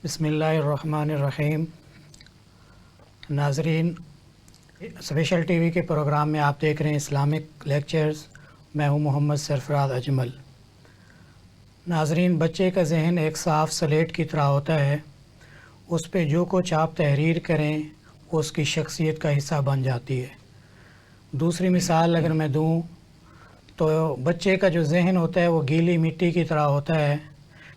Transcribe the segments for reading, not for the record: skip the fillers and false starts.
بسم اللہ الرحمن الرحیم۔ ناظرین، اسپیشل ٹی وی کے پروگرام میں آپ دیکھ رہے ہیں اسلامک لیکچرز۔ میں ہوں محمد سرفراز اجمل۔ ناظرین، بچے کا ذہن ایک صاف سلیٹ کی طرح ہوتا ہے، اس پہ جو کچھ آپ تحریر کریں وہ اس کی شخصیت کا حصہ بن جاتی ہے۔ دوسری مثال اگر میں دوں تو بچے کا جو ذہن ہوتا ہے وہ گیلی مٹی کی طرح ہوتا ہے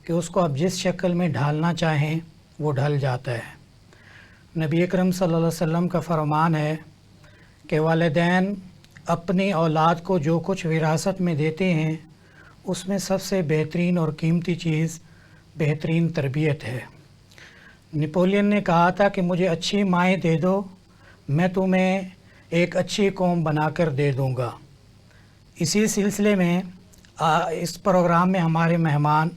کہ اس کو آپ جس شکل میں ڈھالنا چاہیں وہ ڈھل جاتا ہے۔ نبی اکرم صلی اللہ علیہ وسلم کا فرمان ہے کہ والدین اپنی اولاد کو جو کچھ وراثت میں دیتے ہیں اس میں سب سے بہترین اور قیمتی چیز بہترین تربیت ہے۔ نپولین نے کہا تھا کہ مجھے اچھی مائیں دے دو، میں تمہیں ایک اچھی قوم بنا کر دے دوں گا۔ اسی سلسلے میں اس پروگرام میں ہمارے مہمان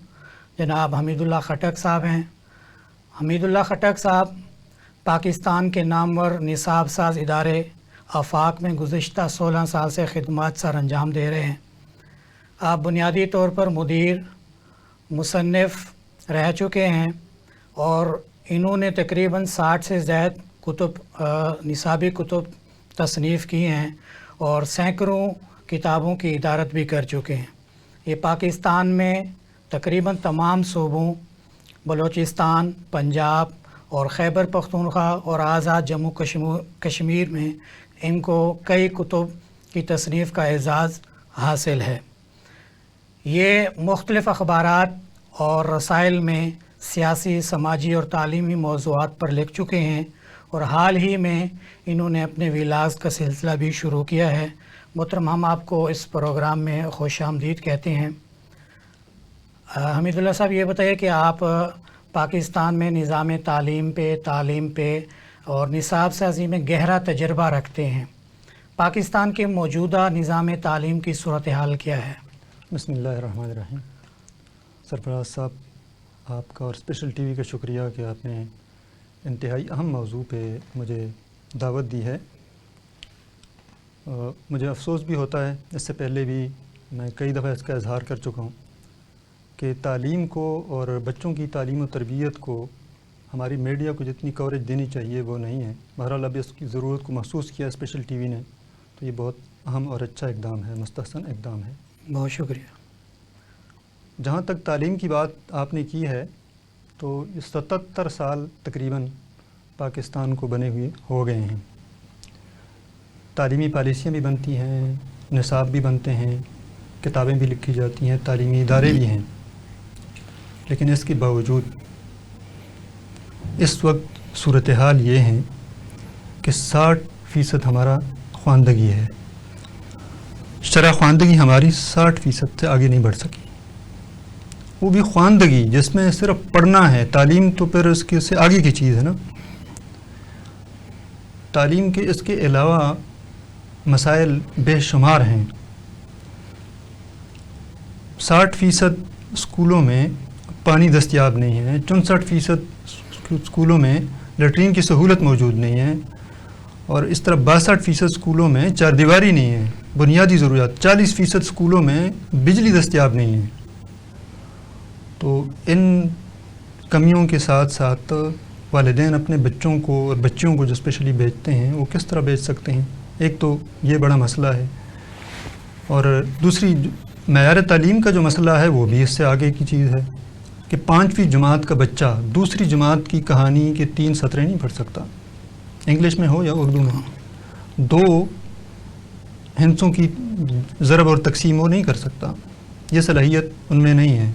جناب حمید اللہ خٹک صاحب ہیں۔ حمید اللہ خٹک صاحب پاکستان کے نامور نصاب ساز ادارے آفاق میں گزشتہ 16 سال سے خدمات سر انجام دے رہے ہیں۔ آپ بنیادی طور پر مدیر مصنف رہ چکے ہیں اور انہوں نے تقریباً 60 سے زائد نصابی کتب تصنیف کی ہیں اور سینکڑوں کتابوں کی ادارت بھی کر چکے ہیں۔ یہ پاکستان میں تقریباً تمام صوبوں بلوچستان، پنجاب اور خیبر پختونخوا اور آزاد جموں کشمیر میں ان کو کئی کتب کی تصنیف کا اعزاز حاصل ہے۔ یہ مختلف اخبارات اور رسائل میں سیاسی، سماجی اور تعلیمی موضوعات پر لکھ چکے ہیں اور حال ہی میں انہوں نے اپنے ویلاز کا سلسلہ بھی شروع کیا ہے۔ محترم، ہم آپ کو اس پروگرام میں خوش آمدید کہتے ہیں۔ حمید اللہ صاحب، یہ بتائیے کہ آپ پاکستان میں نظام تعلیم پہ اور نصاب سازی میں گہرا تجربہ رکھتے ہیں۔ پاکستان کے موجودہ نظام تعلیم کی صورتحال کیا ہے؟ بسم اللہ الرحمن الرحیم۔ سرفراز صاحب، آپ کا اور اسپیشل ٹی وی کا شکریہ کہ آپ نے انتہائی اہم موضوع پہ مجھے دعوت دی ہے۔ مجھے افسوس بھی ہوتا ہے، اس سے پہلے بھی میں کئی دفعہ اس کا اظہار کر چکا ہوں کہ تعلیم کو اور بچوں کی تعلیم و تربیت کو ہماری میڈیا کو جتنی کوریج دینی چاہیے وہ نہیں ہے۔ بہرحال اب اس کی ضرورت کو محسوس کیا اسپیشل ٹی وی نے، تو یہ بہت اہم اور اچھا اقدام ہے، مستحسن اقدام ہے۔ بہت شکریہ۔ جہاں تک تعلیم کی بات آپ نے کی ہے تو 77 سال تقریباً پاکستان کو بنے ہوئے ہو گئے ہیں۔ تعلیمی پالیسیاں بھی بنتی ہیں، نصاب بھی بنتے ہیں، کتابیں بھی لکھی جاتی ہیں، تعلیمی ادارے بھی ہیں، لیکن اس کے باوجود اس وقت صورتحال یہ ہے کہ 60% ہمارا خواندگی ہے۔ شرح خواندگی ہماری 60% سے آگے نہیں بڑھ سکی۔ وہ بھی خواندگی جس میں صرف پڑھنا ہے، تعلیم تو پھر اس کے سے آگے کی چیز ہے نا۔ تعلیم کے اس کے علاوہ مسائل بے شمار ہیں۔ 60% اسکولوں میں پانی دستیاب نہیں ہے، 64% اسکولوں میں لیٹرین کی سہولت موجود نہیں ہے، اور اس طرح 62% اسکولوں میں چار دیواری نہیں ہے، بنیادی ضروریات۔ 40% اسکولوں میں بجلی دستیاب نہیں ہے۔ تو ان کمیوں کے ساتھ ساتھ والدین اپنے بچوں کو اور بچیوں کو جو اسپیشلی بھیجتے ہیں وہ کس طرح بھیج سکتے ہیں؟ ایک تو یہ بڑا مسئلہ ہے، اور دوسری معیار تعلیم کا جو مسئلہ ہے وہ بھی اس سے آگے کی چیز ہے کہ 5ویں جماعت کا بچہ دوسری جماعت کی کہانی کے 3 سطریں نہیں پڑھ سکتا، انگلش میں ہو یا اردو میں۔ 2 ہندسوں کی ضرب اور تقسیم وہ نہیں کر سکتا، یہ صلاحیت ان میں نہیں ہے۔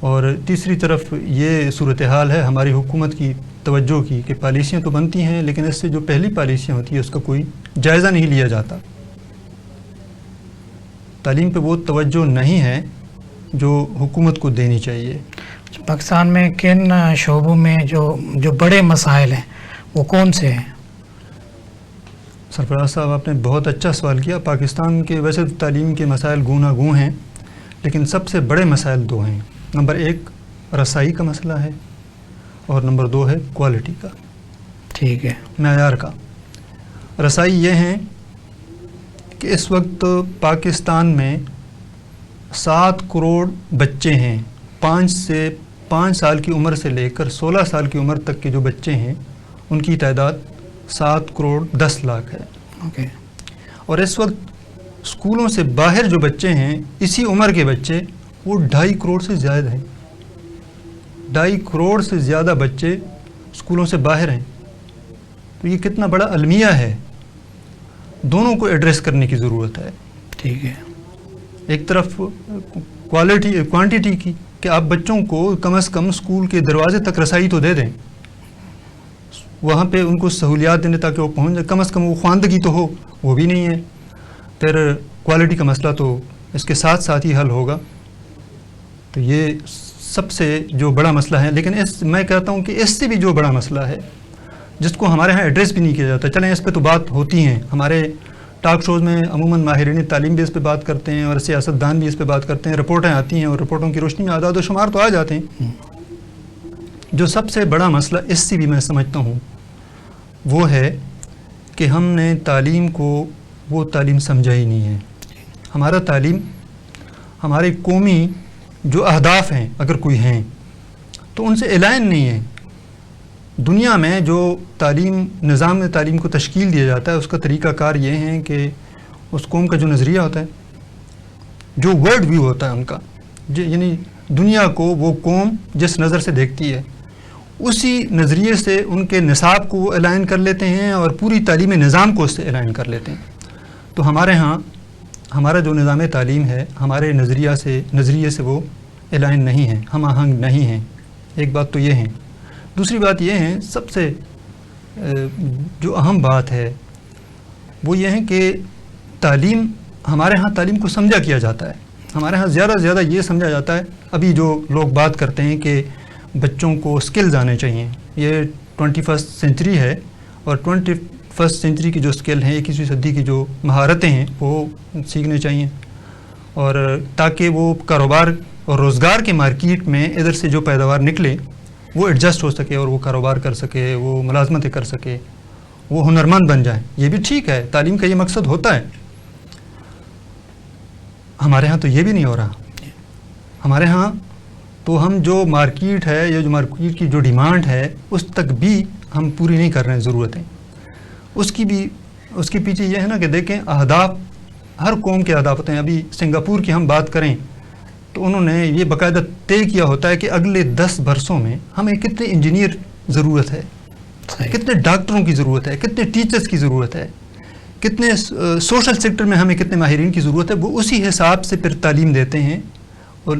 اور تیسری طرف یہ صورتحال ہے ہماری حکومت کی توجہ کی کہ پالیسیاں تو بنتی ہیں لیکن اس سے جو پہلی پالیسیاں ہوتی ہیں اس کا کوئی جائزہ نہیں لیا جاتا۔ تعلیم پہ وہ توجہ نہیں ہے جو حکومت کو دینی چاہیے۔ پاکستان میں کن شعبوں میں جو بڑے مسائل ہیں وہ کون سے ہیں؟ سرفراز صاحب، آپ نے بہت اچھا سوال کیا۔ پاکستان کے ویسے تعلیم کے مسائل گوناگوں ہیں، لیکن سب سے بڑے مسائل 2 ہیں۔ نمبر 1 رسائی کا مسئلہ ہے، اور نمبر 2 ہے کوالٹی کا، ٹھیک ہے، معیار کا۔ رسائی یہ ہیں کہ اس وقت پاکستان میں 7 کروڑ بچے ہیں، 5 سے 5 سال کی عمر سے لے کر 16 سال کی عمر تک کے جو بچے ہیں ان کی تعداد 7 کروڑ 10 لاکھ ہے. اوکے. اور اس وقت اسکولوں سے باہر جو بچے ہیں اسی عمر کے بچے وہ 2.5 کروڑ سے زیادہ ہیں. 2.5 کروڑ سے زیادہ بچے اسکولوں سے باہر ہیں. تو یہ کتنا بڑا المیہ ہے. دونوں کو ایڈریس کرنے کی ضرورت ہے. ٹھیک ہے. ایک طرف کوانٹیٹی کی کہ آپ بچوں کو کم از کم اسکول کے دروازے تک رسائی تو دے دیں, وہاں پہ ان کو سہولیات دینے تاکہ وہ پہنچ جائے, کم از کم وہ خواندگی تو ہو, وہ بھی نہیں ہے. پھر کوالٹی کا مسئلہ تو اس کے ساتھ ساتھ ہی حل ہوگا. تو یہ سب سے جو بڑا مسئلہ ہے. لیکن میں کہتا ہوں کہ اس سے بھی جو بڑا مسئلہ ہے جس کو ہمارے ہاں ایڈریس بھی نہیں کیا جاتا. چلیں اس پہ تو بات ہوتی ہیں, ہمارے ٹاک شوز میں عموماً ماہرین تعلیم بھی اس پہ بات کرتے ہیں اور سیاست دان بھی اس پہ بات کرتے ہیں, رپورٹیں آتی ہیں اور رپورٹوں کی روشنی میں اعداد و شمار تو آ جاتے ہیں. جو سب سے بڑا مسئلہ اس سے بھی میں سمجھتا ہوں وہ ہے کہ ہم نے تعلیم کو وہ تعلیم سمجھا ہی نہیں ہے. ہمارا تعلیم, ہمارے قومی جو اہداف ہیں اگر کوئی ہیں تو ان سے الائن نہیں ہے. دنیا میں جو نظام تعلیم کو تشکیل دیا جاتا ہے اس کا طریقہ کار یہ ہے کہ اس قوم کا جو نظریہ ہوتا ہے, جو ورلڈ ویو ہوتا ہے ان کا, یعنی دنیا کو وہ قوم جس نظر سے دیکھتی ہے اسی نظریے سے ان کے نصاب کو وہ الائن کر لیتے ہیں اور پوری تعلیمی نظام کو اس سے الائن کر لیتے ہیں. تو ہمارے ہاں ہمارا جو نظام تعلیم ہے ہمارے نظریے سے وہ الائن نہیں ہے, ہم آہنگ نہیں ہیں. ایک بات تو یہ ہے. دوسری بات یہ ہے, سب سے جو اہم بات ہے وہ یہ ہے کہ تعلیم, ہمارے ہاں تعلیم کو سمجھا کیا جاتا ہے. ہمارے ہاں زیادہ سے زیادہ یہ سمجھا جاتا ہے, ابھی جو لوگ بات کرتے ہیں کہ بچوں کو اسکلز آنے چاہیے. یہ 21st سینچری ہے اور 21st سینچری کی جو اسکل ہیں, 21ویں صدی کی جو مہارتیں ہیں وہ سیکھنے چاہیے, اور تاکہ وہ کاروبار اور روزگار کے مارکیٹ میں ادھر سے جو پیداوار نکلے وہ ایڈجسٹ ہو سکے اور وہ کاروبار کر سکے, وہ ملازمتیں کر سکے, وہ ہنرمند بن جائیں. یہ بھی ٹھیک ہے, تعلیم کا یہ مقصد ہوتا ہے. ہمارے ہاں تو یہ بھی نہیں ہو رہا. ہمارے ہاں تو ہم جو مارکیٹ ہے یا جو مارکیٹ کی جو ڈیمانڈ ہے اس تک بھی ہم پوری نہیں کر رہے ہیں ضرورتیں. اس کے پیچھے یہ ہے نا کہ دیکھیں اہداف, ہر قوم کے اہداف ہوتے ہیں. ابھی سنگاپور کی ہم بات کریں تو انہوں نے یہ باقاعدہ طے کیا ہوتا ہے کہ اگلے 10 برسوں میں ہمیں کتنے انجینئر ضرورت ہے, کتنے ڈاکٹروں کی ضرورت ہے, کتنے ٹیچرز کی ضرورت ہے, کتنے سوشل سیکٹر میں ہمیں کتنے ماہرین کی ضرورت ہے. وہ اسی حساب سے پھر تعلیم دیتے ہیں اور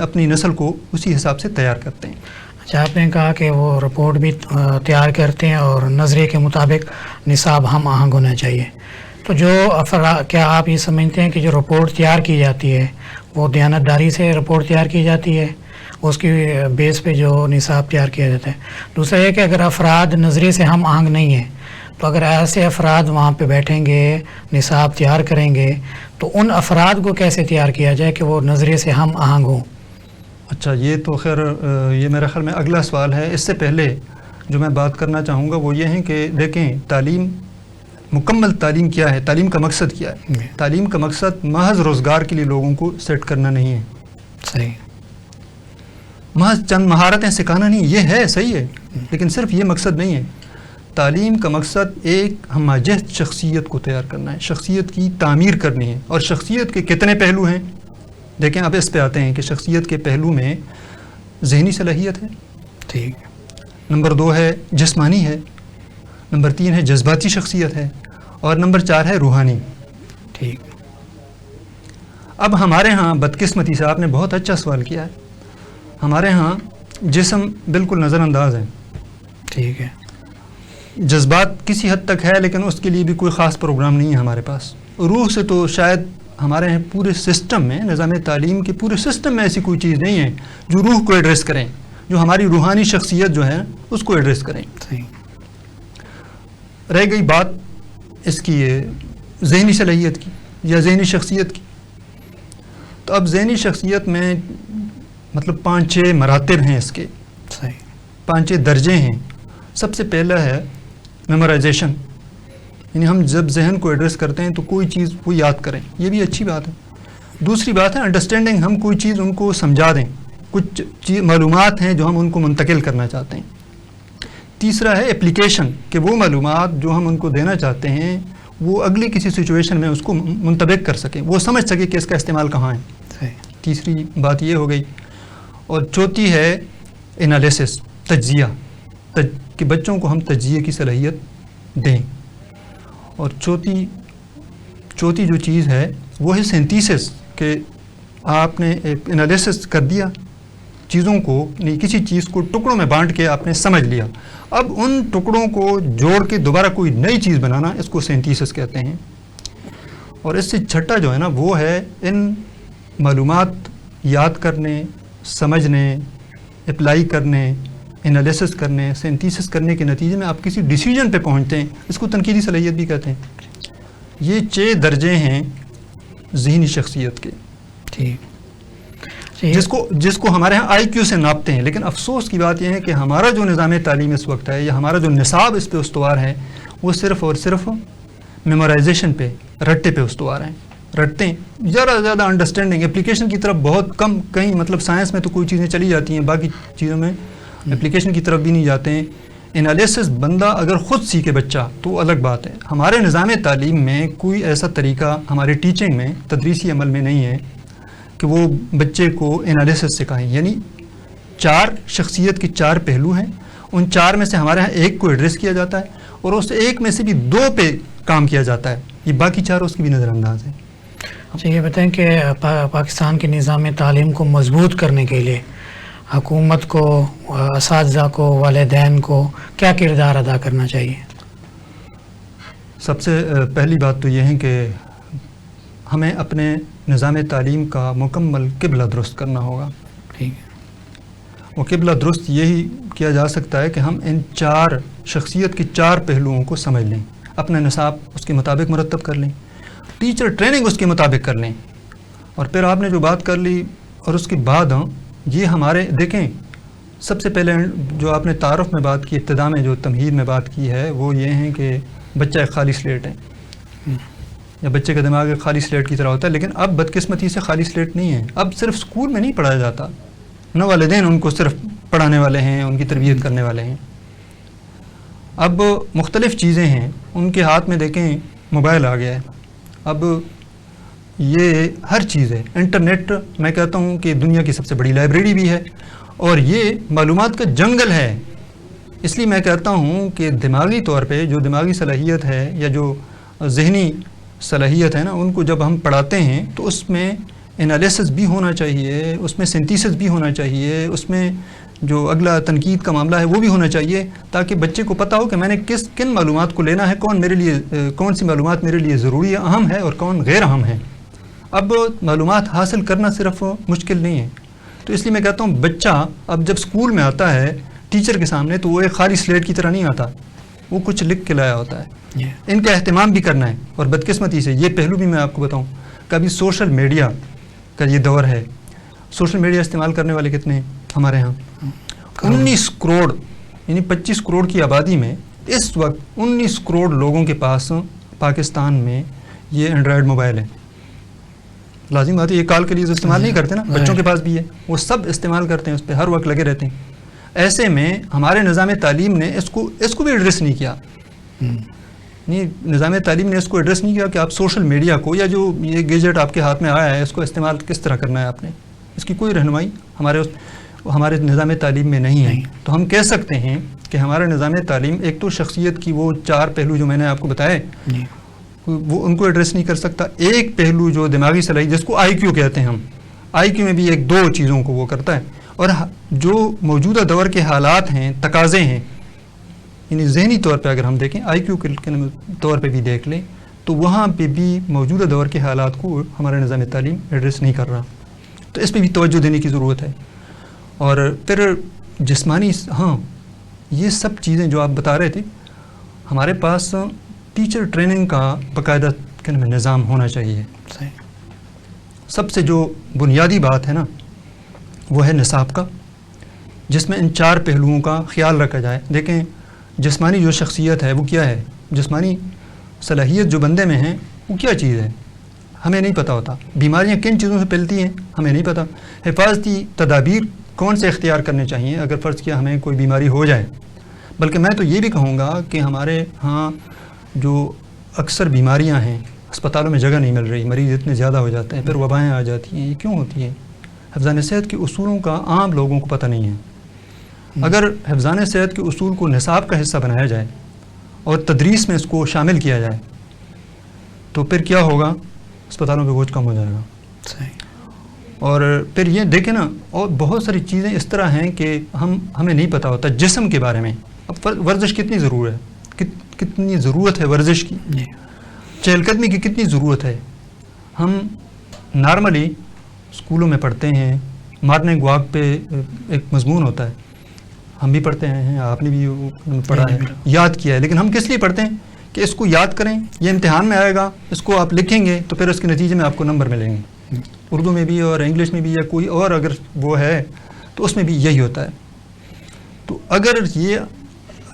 اپنی نسل کو اسی حساب سے تیار کرتے ہیں. اچھا, آپ نے کہا کہ وہ رپورٹ بھی تیار کرتے ہیں اور نظریے کے مطابق نصاب ہم آہنگ ہونا چاہیے. تو جو کیا آپ یہ سمجھتے ہیں کہ جو رپورٹ تیار کی جاتی ہے وہ دیانتداری سے رپورٹ تیار کی جاتی ہے, اس کی بیس پہ جو نصاب تیار کیا جاتا ہے؟ دوسرا یہ کہ اگر افراد نظریے سے ہم آہنگ نہیں ہیں تو اگر ایسے افراد وہاں پہ بیٹھیں گے, نصاب تیار کریں گے, تو ان افراد کو کیسے تیار کیا جائے کہ وہ نظریے سے ہم آہنگ ہوں؟ اچھا, یہ تو خیر یہ میرے خیال میں اگلا سوال ہے. اس سے پہلے جو میں بات کرنا چاہوں گا وہ یہ ہے کہ دیکھیں تعلیم, مکمل تعلیم کیا ہے, تعلیم کا مقصد کیا ہے؟ تعلیم کا مقصد محض روزگار کے لیے لوگوں کو سیٹ کرنا نہیں ہے. صحیح. محض چند مہارتیں سکھانا نہیں, یہ ہے صحیح ہے, لیکن صرف یہ مقصد نہیں ہے. تعلیم کا مقصد ایک ہمہ-جہت شخصیت کو تیار کرنا ہے, شخصیت کی تعمیر کرنی ہے. اور شخصیت کے کتنے پہلو ہیں دیکھیں. اب اس پہ آتے ہیں کہ شخصیت کے پہلو میں ذہنی صلاحیت ہے, ٹھیک, نمبر 2 ہے جسمانی ہے, نمبر 3 ہے جذباتی شخصیت ہے, اور نمبر 4 ہے روحانی. ٹھیک. اب ہمارے ہاں بدقسمتی سے آپ نے بہت اچھا سوال کیا ہے, ہمارے ہاں جسم بالکل نظر انداز ہے. ٹھیک ہے. جذبات کسی حد تک ہے لیکن اس کے لیے بھی کوئی خاص پروگرام نہیں ہے ہمارے پاس. روح سے تو شاید ہمارے ہیں پورے سسٹم میں, نظام تعلیم کے پورے سسٹم میں ایسی کوئی چیز نہیں ہے جو روح کو ایڈریس کریں, جو ہماری روحانی شخصیت جو ہے اس کو ایڈریس کریں. صحیح. رہ گئی بات اس کی ذہنی صلاحیت کی یا ذہنی شخصیت کی, تو اب ذہنی شخصیت میں مطلب 5-6 مراتب ہیں اس کے, صحیح, 5-6 درجے ہیں. سب سے پہلا ہے میمورائزیشن, یعنی ہم جب ذہن کو ایڈریس کرتے ہیں تو کوئی چیز وہ یاد کریں, یہ بھی اچھی بات ہے. دوسری بات ہے انڈرسٹینڈنگ, ہم کوئی چیز ان کو سمجھا دیں, کچھ معلومات ہیں جو ہم ان کو منتقل کرنا چاہتے ہیں. تیسرا ہے اپلیکیشن، کہ وہ معلومات جو ہم ان کو دینا چاہتے ہیں وہ اگلی کسی سچویشن میں اس کو منطبق کر سکیں، وہ سمجھ سکے کہ اس کا استعمال کہاں ہے. تیسری بات یہ ہو گئی. اور چوتھی ہے انالیسس، تجزیہ، کہ بچوں کو ہم تجزیے کی صلاحیت دیں. اور چوتھی جو چیز ہے وہ ہے سینتھیسس، کہ آپ نے ایک انالیسس کر دیا چیزوں کو، نہیں کسی چیز کو ٹکڑوں میں بانٹ کے آپ نے سمجھ لیا، اب ان ٹکڑوں کو جوڑ کے دوبارہ کوئی نئی چیز بنانا، اس کو سینتھیسس کہتے ہیں. اور اس سے چھٹا جو ہے نا وہ ہے ان معلومات یاد کرنے، سمجھنے، اپلائی کرنے، انالیسس کرنے، سینتھیسس کرنے کے نتیجے میں آپ کسی ڈیسیجن پہ پہنچتے ہیں، اس کو تنقیدی صلاحیت بھی کہتے ہیں. یہ 6 درجے ہیں ذہنی شخصیت کے، ٹھیک، جس کو ہمارے ہاں آئی کیو سے ناپتے ہیں. لیکن افسوس کی بات یہ ہے کہ ہمارا جو نظام تعلیم اس وقت ہے، یا ہمارا جو نصاب اس پہ استوار ہے، وہ صرف اور صرف میمورائزیشن پہ، رٹے پہ استوار ہیں. رٹتے ہیں، زیادہ انڈرسٹینڈنگ اپلیکیشن کی طرف بہت کم، کہیں مطلب سائنس میں تو کوئی چیزیں چلی جاتی ہیں، باقی چیزوں میں اپلیکیشن کی طرف بھی نہیں جاتے ہیں. انالیسس بندہ اگر خود سیکھے بچہ تو الگ بات ہے. ہمارے نظام تعلیم میں کوئی ایسا طریقہ ہمارے ٹیچنگ میں، تدریسی عمل میں نہیں ہے کہ وہ بچے کو انالیسس سکھائیں. یعنی 4 شخصیت کے 4 پہلو ہیں، ان 4 میں سے ہمارے ہاں ایک کو ایڈریس کیا جاتا ہے، اور اس ایک میں سے بھی 2 پہ کام کیا جاتا ہے. یہ باقی 4 اس کی بھی نظر انداز ہیں. اچھا، یہ بتائیں کہ پاکستان کے نظام تعلیم کو مضبوط کرنے کے لیے حکومت کو، اساتذہ کو، والدین کو کیا کردار ادا کرنا چاہیے؟ سب سے پہلی بات تو یہ ہے کہ ہمیں اپنے نظام تعلیم کا مکمل قبلہ درست کرنا ہوگا. ٹھیک ہے. وہ قبلہ درست یہی کیا جا سکتا ہے کہ ہم ان 4 شخصیت کے 4 پہلوؤں کو سمجھ لیں، اپنا نصاب اس کے مطابق مرتب کر لیں، ٹیچر ٹریننگ اس کے مطابق کر لیں. اور پھر آپ نے جو بات کر لی، اور اس کے بعد یہ ہمارے دیکھیں، سب سے پہلے جو آپ نے تعارف میں بات کی، ابتدا میں جو تمہید میں بات کی ہے، وہ یہ ہے کہ بچہ ایک خالی سلیٹ ہے، یا بچے کا دماغ ایک خالی سلیٹ کی طرح ہوتا ہے. لیکن اب بدقسمتی سے خالی سلیٹ نہیں ہے. اب صرف اسکول میں نہیں پڑھایا جاتا، نہ والدین ان کو صرف پڑھانے والے ہیں، ان کی تربیت کرنے والے ہیں. اب مختلف چیزیں ہیں ان کے ہاتھ میں. دیکھیں موبائل آ گیا ہے، اب یہ ہر چیز ہے. انٹرنیٹ میں کہتا ہوں کہ دنیا کی سب سے بڑی لائبریری بھی ہے، اور یہ معلومات کا جنگل ہے. اس لیے میں کہتا ہوں کہ دماغی طور پہ جو دماغی صلاحیت ہے، یا جو ذہنی صلاحیت ہے نا، ان کو جب ہم پڑھاتے ہیں تو اس میں انالیسس بھی ہونا چاہیے، اس میں سینتھیسس بھی ہونا چاہیے، اس میں جو اگلا تنقید کا معاملہ ہے وہ بھی ہونا چاہیے، تاکہ بچے کو پتہ ہو کہ میں نے کن معلومات کو لینا ہے، کون سی معلومات میرے لیے ضروری ہے، اہم ہے، اور کون غیر اہم ہے. اب معلومات حاصل کرنا صرف مشکل نہیں ہے. تو اس لیے میں کہتا ہوں بچہ اب جب اسکول میں آتا ہے ٹیچر کے سامنے، تو وہ ایک خالی سلیٹ کی طرح نہیں آتا، وہ کچھ لکھ کے لایا ہوتا ہے. ان کا اہتمام بھی کرنا ہے. اور بدقسمتی سے یہ پہلو بھی میں آپ کو بتاؤں، کبھی سوشل میڈیا کا یہ دور ہے. سوشل میڈیا استعمال کرنے والے کتنے ہیں ہمارے ہاں؟ 19 کروڑ، یعنی 25 کروڑ کی آبادی میں اس وقت 19 کروڑ لوگوں کے پاس پاکستان میں یہ اینڈرائڈ موبائل ہے. لازم بات ہے، یہ کال کے لیے استعمال نہیں کرتے نا، بچوں کے پاس بھی ہے، وہ سب استعمال کرتے ہیں، اس پہ ہر وقت لگے رہتے ہیں. ایسے میں ہمارے نظام تعلیم نے اس کو بھی ایڈریس نہیں کیا. نظام تعلیم نے اس کو ایڈریس نہیں کیا کہ آپ سوشل میڈیا کو، یا جو یہ گیجٹ آپ کے ہاتھ میں آیا ہے، اس کو استعمال کس طرح کرنا ہے آپ نے. اس کی کوئی رہنمائی ہمارے نظام تعلیم میں نہیں ہے. تو ہم کہہ سکتے ہیں کہ ہمارا نظام تعلیم ایک تو شخصیت کی وہ 4 پہلو جو میں نے آپ کو بتائے، وہ ان کو ایڈریس نہیں کر سکتا. ایک پہلو جو دماغی صلاحیت، جس کو آئی کیو کہتے ہیں ہم، آئی کیو میں بھی 1-2 چیزوں کو وہ کرتا ہے. اور جو موجودہ دور کے حالات ہیں، تقاضے ہیں، یعنی ذہنی طور پہ اگر ہم دیکھیں، آئی کیو کے طور پہ بھی دیکھ لیں، تو وہاں پہ بھی موجودہ دور کے حالات کو ہمارا نظام تعلیم ایڈریس نہیں کر رہا. تو اس پہ بھی توجہ دینے کی ضرورت ہے. اور پھر جسمانی، ہاں یہ سب چیزیں جو آپ بتا رہے تھے، ہمارے پاس ٹیچر ٹریننگ کا باقاعدہ نظام ہونا چاہیے. سب سے جو بنیادی بات ہے نا، وہ ہے نصاب کا، جس میں ان 4 پہلوؤں کا خیال رکھا جائے. دیکھیں جسمانی جو شخصیت ہے وہ کیا ہے، جسمانی صلاحیت جو بندے میں ہیں وہ کیا چیز ہے ہمیں نہیں پتہ ہوتا. بیماریاں کن چیزوں سے پھیلتی ہیں ہمیں نہیں پتہ. حفاظتی تدابیر کون سے اختیار کرنے چاہیے اگر فرض کیا ہمیں کوئی بیماری ہو جائے. بلکہ میں تو یہ بھی کہوں گا کہ ہمارے ہاں جو اکثر بیماریاں ہیں اسپتالوں میں جگہ نہیں مل رہی, مریض اتنے زیادہ ہو جاتے ہیں, پھر وبائیں آ جاتی ہیں, یہ کیوں ہوتی ہے؟ حفظان صحت کے اصولوں کا عام لوگوں کو پتہ نہیں ہے. اگر حفظان صحت کے اصول کو نصاب کا حصہ بنایا جائے اور تدریس میں اس کو شامل کیا جائے تو پھر کیا ہوگا؟ اسپتالوں پہ بوجھ کم ہو جائے گا. صحیح. اور پھر یہ دیکھیں نا, اور بہت ساری چیزیں اس طرح ہیں کہ ہمیں نہیں پتہ ہوتا جسم کے بارے میں. اب ورزش کتنی ضرور ہے, کتنی ضرورت ہے ورزش کی, چہل قدمی کی کتنی ضرورت ہے. ہم نارملی اسکولوں میں پڑھتے ہیں, مارننگ واک پہ ایک مضمون ہوتا ہے, ہم بھی پڑھتے ہیں, آپ نے بھی پڑھا ہے, یاد کیا ہے, لیکن ہم کس لیے پڑھتے ہیں؟ کہ اس کو یاد کریں, یہ امتحان میں آئے گا, اس کو آپ لکھیں گے تو پھر اس کے نتیجے میں آپ کو نمبر ملیں گے. اردو میں بھی اور انگلش میں بھی یا کوئی اور اگر وہ ہے تو اس میں بھی یہی ہوتا ہے. تو اگر یہ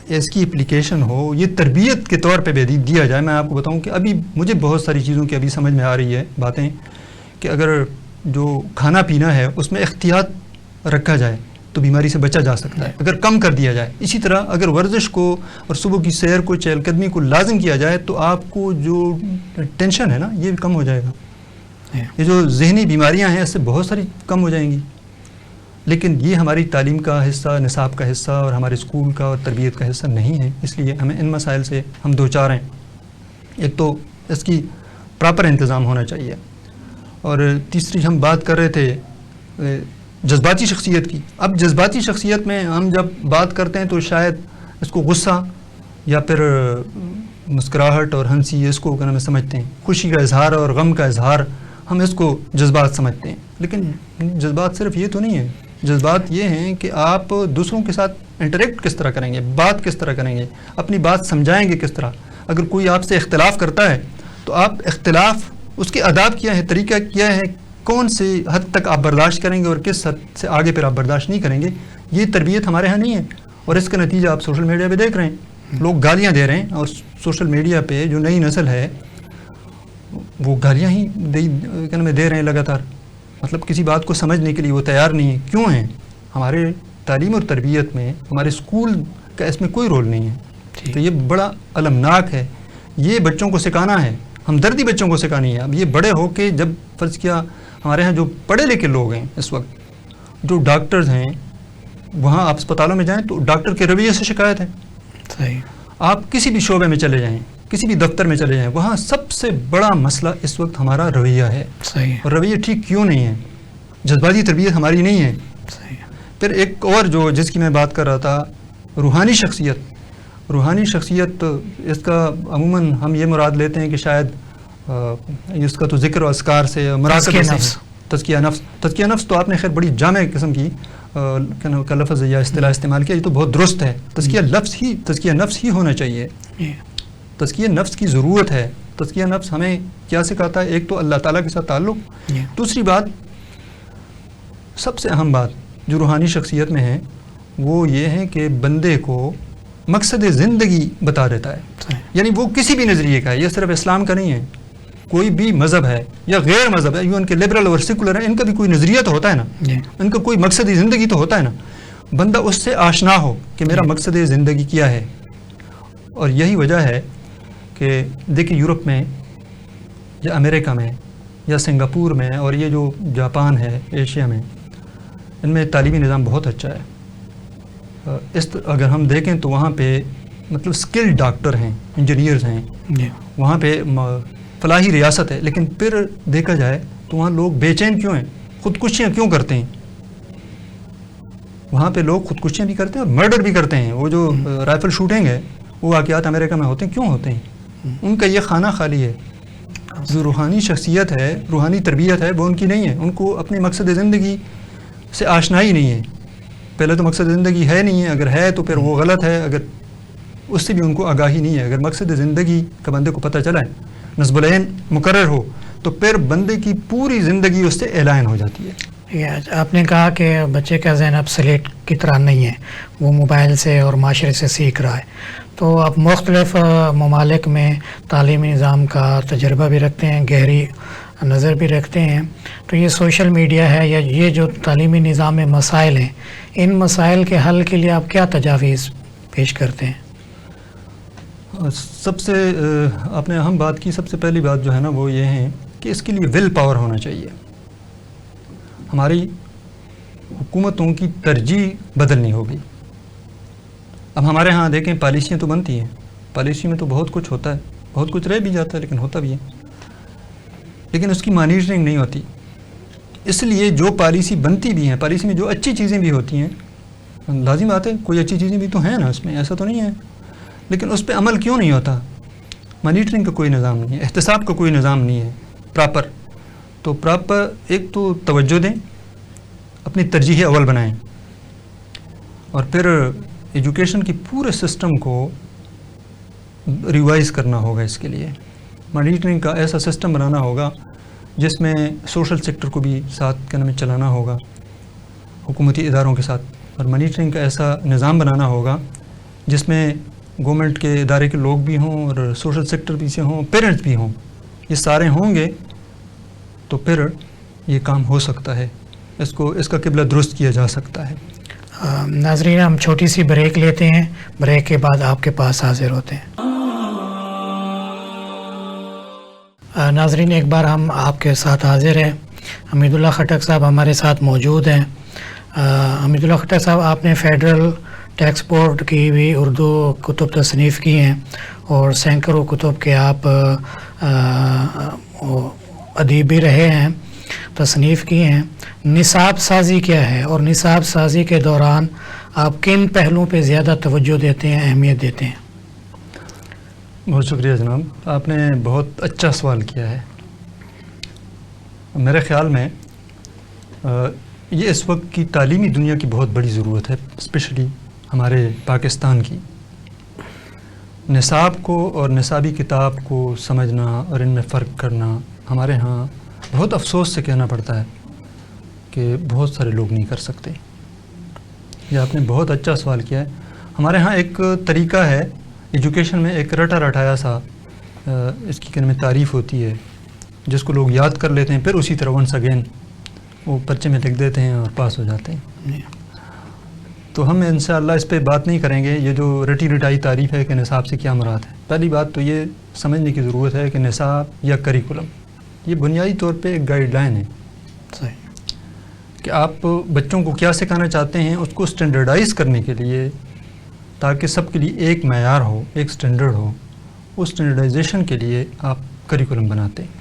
اس کی اپلیکیشن ہو, یہ تربیت کے طور پہ بھی دیا جائے. میں آپ کو بتاؤں کہ ابھی مجھے بہت ساری چیزوں کی ابھی سمجھ میں آ رہی ہے باتیں, کہ اگر جو کھانا پینا ہے اس میں احتیاط رکھا جائے تو بیماری سے بچا جا سکتا ہے, اگر کم کر دیا جائے. اسی طرح اگر ورزش کو اور صبح کی سیر کو, چہل قدمی کو لازم کیا جائے تو آپ کو جو ٹینشن ہے نا یہ بھی کم ہو جائے گا. یہ جو ذہنی بیماریاں ہیں اس سے بہت ساری کم ہو جائیں گی. لیکن یہ ہماری تعلیم کا حصہ, نصاب کا حصہ اور ہمارے اسکول کا اور تربیت کا حصہ نہیں ہے. اس لیے ہمیں ان مسائل سے ہم دو چار ہیں. ایک تو اس کی پراپر انتظام ہونا چاہیے, اور تیسری ہم بات کر رہے تھے جذباتی شخصیت کی. اب جذباتی شخصیت میں ہم جب بات کرتے ہیں تو شاید اس کو غصہ یا پھر مسکراہٹ اور ہنسی اس کو میں سمجھتے ہیں, خوشی کا اظہار اور غم کا اظہار ہم اس کو جذبات سمجھتے ہیں. لیکن جذبات صرف یہ تو نہیں ہے. جذبات یہ ہیں کہ آپ دوسروں کے ساتھ انٹریکٹ کس طرح کریں گے, بات کس طرح کریں گے, اپنی بات سمجھائیں گے کس طرح. اگر کوئی آپ سے اختلاف کرتا ہے تو آپ اختلاف اس کے آداب کیا ہے, طریقہ کیا ہے, کون سے حد تک آپ برداشت کریں گے اور کس حد سے آگے پھر آپ برداشت نہیں کریں گے. یہ تربیت ہمارے ہاں نہیں ہے, اور اس کا نتیجہ آپ سوشل میڈیا پہ دیکھ رہے ہیں. لوگ گالیاں دے رہے ہیں, اور سوشل میڈیا پہ جو نئی نسل ہے وہ گالیاں ہی دے رہے ہیں لگاتار. مطلب کسی بات کو سمجھنے کے لیے وہ تیار نہیں ہے. کیوں ہیں؟ ہمارے تعلیم اور تربیت میں ہمارے اسکول کا اس میں کوئی رول نہیں ہے. تو یہ بڑا المناک ہے. یہ بچوں کو سکھانا ہے, ہمدردی بچوں کو سکھانی ہے. اب یہ بڑے ہو کے جب فرض کیا ہمارے ہاں جو پڑھے لکھے لوگ ہیں اس وقت, جو ڈاکٹرز ہیں, وہاں آپ اسپتالوں میں جائیں تو ڈاکٹر کے رویے سے شکایت ہے. صحیح. آپ کسی بھی شعبے میں چلے جائیں, کسی بھی دفتر میں چلے جائیں, وہاں سب سے بڑا مسئلہ اس وقت ہمارا رویہ ہے. صحیح. اور رویہ ٹھیک کیوں نہیں ہے؟ جذباتی تربیت ہماری نہیں ہے. صحیح. پھر ایک اور جو جس کی میں بات کر رہا تھا, روحانی شخصیت. روحانی شخصیت اس کا عموماً ہم یہ مراد لیتے ہیں کہ شاید اس کا تو ذکر و اذکار سے, مراقبے سے, تزکیہ نفس. تزکیہ نفس تو آپ نے خیر بڑی جامع قسم کی کا لفظ یا اصطلاح استعمال کیا, یہ تو بہت درست ہے. تزکیہ نفس ہی ہونا چاہیے. تزکیہ نفس کی ضرورت ہے. تزکیہ نفس ہمیں کیا سکھاتا ہے؟ ایک تو اللہ تعالیٰ کے ساتھ تعلق. دوسری بات, سب سے اہم بات جو روحانی شخصیت میں ہے وہ یہ ہے کہ بندے کو مقصد زندگی بتا دیتا ہے. یعنی وہ کسی بھی نظریے کا ہے, یہ صرف اسلام کا نہیں ہے, کوئی بھی مذہب ہے یا غیر مذہب ہے, ان کے لبرل اور سیکولر ہیں, ان کا بھی کوئی نظریہ تو ہوتا ہے نا, ان کا کوئی مقصد زندگی تو ہوتا ہے نا. بندہ اس سے آشنا ہو کہ میرا مقصد زندگی کیا ہے. اور یہی وجہ ہے کہ دیکھیں یورپ میں یا امریکہ میں یا سنگاپور میں اور یہ جو جاپان ہے ایشیا میں, ان میں تعلیمی نظام بہت اچھا ہے. اگر ہم دیکھیں تو وہاں پہ مطلب اسکلڈ ڈاکٹر ہیں, انجینئرز ہیں, وہاں پہ فلاحی ریاست ہے. لیکن پھر دیکھا جائے تو وہاں لوگ بے چین کیوں ہیں, خودکشیاں کیوں کرتے ہیں؟ وہاں پہ لوگ خودکشیاں بھی کرتے ہیں اور مرڈر بھی کرتے ہیں. وہ جو رائفل شوٹنگ ہے وہ واقعات امریکہ میں ہوتے ہیں, کیوں ہوتے ہیں؟ ان کا یہ خانہ خالی ہے. جو روحانی شخصیت ہے, روحانی تربیت ہے, وہ ان کی نہیں ہے. ان کو اپنے مقصد زندگی سے آشنائی نہیں ہے. پہلے تو مقصد زندگی ہے نہیں ہے, اگر ہے تو پھر وہ غلط ہے, اگر اس سے بھی ان کو آگاہی نہیں ہے. اگر مقصد زندگی کا بندے کو پتہ چلا ہے, نصب العین مقرر ہو, تو پھر بندے کی پوری زندگی اس سے اعلان ہو جاتی ہے. آپ نے کہا کہ بچے کا ذہن اب سلیٹ کی طرح نہیں ہے, وہ موبائل سے اور معاشرے سے سیکھ رہا ہے. تو آپ مختلف ممالک میں تعلیمی نظام کا تجربہ بھی رکھتے ہیں, گہری نظر بھی رکھتے ہیں. تو یہ سوشل میڈیا ہے یا یہ جو تعلیمی نظام میں مسائل ہیں، ان مسائل کے حل کے لیے آپ کیا تجاویز پیش کرتے ہیں؟ سب سے آپ نے اہم بات کی. سب سے پہلی بات جو ہے نا وہ یہ ہے کہ اس کے لیے ول پاور ہونا چاہیے. ہماری حکومتوں کی ترجیح بدلنی ہوگی. اب ہمارے ہاں دیکھیں پالیسیاں تو بنتی ہیں، پالیسی میں تو بہت کچھ ہوتا ہے، بہت کچھ رہ بھی جاتا ہے لیکن ہوتا بھی ہے، لیکن اس کی مانیٹرنگ نہیں ہوتی. اس لیے جو پالیسی بنتی بھی ہیں، پالیسی میں جو اچھی چیزیں بھی ہوتی ہیں، لازم بات ہے کوئی اچھی چیزیں بھی تو ہیں نا اس میں، ایسا تو نہیں ہے، لیکن اس پہ عمل کیوں نہیں ہوتا؟ مانیٹرنگ کا کوئی نظام نہیں ہے، احتساب کا کوئی نظام نہیں ہے پراپر. تو پراپر ایک تو توجہ دیں، اپنی ترجیح اول بنائیں، اور پھر ایجوکیشن کی پورے سسٹم کو ریوائز کرنا ہوگا. اس کے لیے مانیٹرنگ کا ایسا سسٹم بنانا ہوگا جس میں سوشل سیکٹر کو بھی ساتھ میں چلانا ہوگا حکومتی اداروں کے ساتھ، اور مانیٹرنگ کا ایسا نظام بنانا ہوگا جس میں گورنمنٹ کے ادارے کے لوگ بھی ہوں اور سوشل سیکٹر بھی سے ہوں، پیرنٹس بھی ہوں. یہ سارے ہوں گے تو پھر یہ کام ہو سکتا ہے، اس کا قبلہ درست کیا جا سکتا ہے. ناظرین ہم چھوٹی سی بریک لیتے ہیں، بریک کے بعد آپ کے پاس حاضر ہوتے ہیں. ناظرین ایک بار ہم آپ کے ساتھ حاضر ہیں. حمید اللہ خٹک صاحب ہمارے ساتھ موجود ہیں. حمید اللہ خٹک صاحب آپ نے فیڈرل ٹیکس بورڈ کی بھی اردو کتب تصنیف کی ہیں اور سینکڑوں کتب کے آپ ادیب بھی رہے ہیں، تصنیف کی ہیں. نصاب سازی کیا ہے اور نصاب سازی کے دوران آپ کن پہلوؤں پہ زیادہ توجہ دیتے ہیں، اہمیت دیتے ہیں؟ بہت شکریہ جناب، آپ نے بہت اچھا سوال کیا ہے. میرے خیال میں یہ اس وقت کی تعلیمی دنیا کی بہت بڑی ضرورت ہے، اسپیشلی ہمارے پاکستان کی. نصاب کو اور نصابی کتاب کو سمجھنا اور ان میں فرق کرنا ہمارے ہاں بہت افسوس سے کہنا پڑتا ہے کہ بہت سارے لوگ نہیں کر سکتے. یہ آپ نے بہت اچھا سوال کیا ہے. ہمارے ہاں ایک طریقہ ہے ایجوکیشن میں، ایک رٹا رٹایا سا اس کی کلمہ تعریف ہوتی ہے جس کو لوگ یاد کر لیتے ہیں، پھر اسی طرح ونس اگین وہ پرچے میں لکھ دیتے ہیں اور پاس ہو جاتے ہیں. تو ہم انشاءاللہ اس پہ بات نہیں کریں گے. یہ جو رٹی رٹائی تعریف ہے کہ نصاب سے کیا مراد ہے، پہلی بات تو یہ سمجھنے کی ضرورت ہے کہ نصاب یا کریکولم یہ بنیادی طور پہ ایک گائیڈ لائن ہے. صحیح. کہ آپ بچوں کو کیا سکھانا چاہتے ہیں، اس کو اسٹینڈرڈائز کرنے کے لیے، تاکہ سب کے لیے ایک معیار ہو، ایک اسٹینڈرڈ ہو، اس اسٹینڈرڈائزیشن کے لیے آپ کریکولم بناتے ہیں.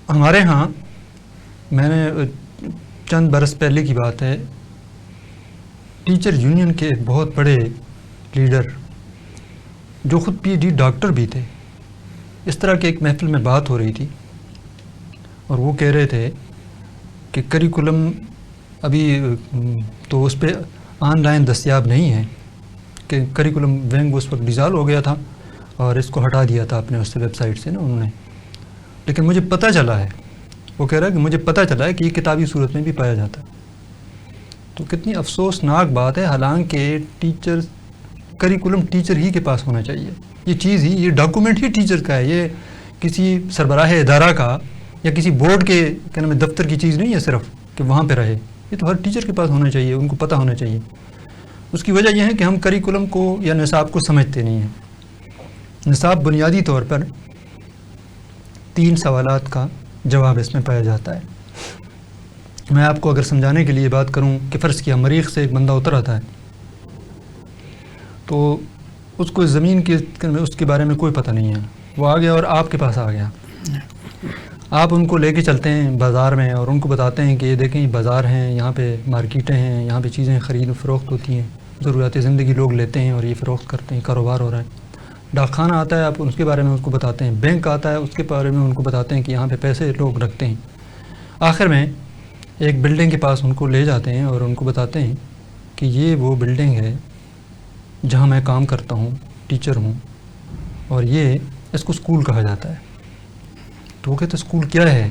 ہمارے ہاں میں نے چند برس پہلے کی بات ہے، ٹیچر یونین کے ایک بہت بڑے لیڈر جو خود پی ایچ ڈی ڈاکٹر بھی تھے، اس طرح کے ایک محفل میں بات ہو رہی تھی اور وہ کہہ رہے تھے کہ کریکولم ابھی تو اس پہ آن لائن دستیاب نہیں ہے، کہ کریکولم ونگ اس وقت ڈیزالو ہو گیا تھا اور اس کو ہٹا دیا تھا اپنے اس سے ویب سائٹ سے نا انہوں نے. لیکن مجھے پتہ چلا ہے، وہ کہہ رہا ہے کہ مجھے پتہ چلا ہے کہ یہ کتابی صورت میں بھی پایا جاتا ہے. تو کتنی افسوسناک بات ہے، حالانکہ ٹیچر کریکولم ٹیچر ہی کے پاس ہونا چاہیے. یہ چیز ہی، یہ ڈاکومنٹ ہی ٹیچر کا ہے، یہ کسی سربراہ ادارہ کا یا کسی بورڈ کے کیا نام ہے دفتر کی چیز نہیں ہے صرف کہ وہاں پہ رہے. یہ تو ہر ٹیچر کے پاس ہونا چاہیے، ان کو پتہ ہونا چاہیے. اس کی وجہ یہ ہے کہ ہم کریکولم کو یا نصاب کو سمجھتے نہیں ہیں. نصاب بنیادی طور پر 3 سوالات کا جواب اس میں پایا جاتا ہے. میں آپ کو اگر سمجھانے کے لیے بات کروں کہ فرض کیا مریخ سے ایک بندہ اتر آتا ہے تو اس کو زمین کے اس کے بارے میں کوئی پتہ نہیں ہے، وہ آ گیا اور آپ کے پاس آ گیا. آپ ان کو لے کے چلتے ہیں بازار میں اور ان کو بتاتے ہیں کہ یہ دیکھیں بازار ہیں، یہاں پہ مارکیٹیں ہیں، یہاں پہ چیزیں خرید و فروخت ہوتی ہیں، ضروریات زندگی لوگ لیتے ہیں اور یہ فروخت کرتے ہیں، کاروبار ہو رہا ہے. ڈاک خانہ آتا ہے، آپ اس کے بارے میں اس کو بتاتے ہیں. بینک آتا ہے، اس کے بارے میں ان کو بتاتے ہیں کہ یہاں پہ پیسے لوگ رکھتے ہیں. آخر میں ایک بلڈنگ کے پاس ان کو لے جاتے ہیں اور ان کو بتاتے ہیں کہ یہ وہ بلڈنگ ہے جہاں میں کام کرتا ہوں، ٹیچر ہوں، اور یہ اس کو اسکول کہا جاتا ہے. تو وہ کہتے ہیں اسکول کیا ہے؟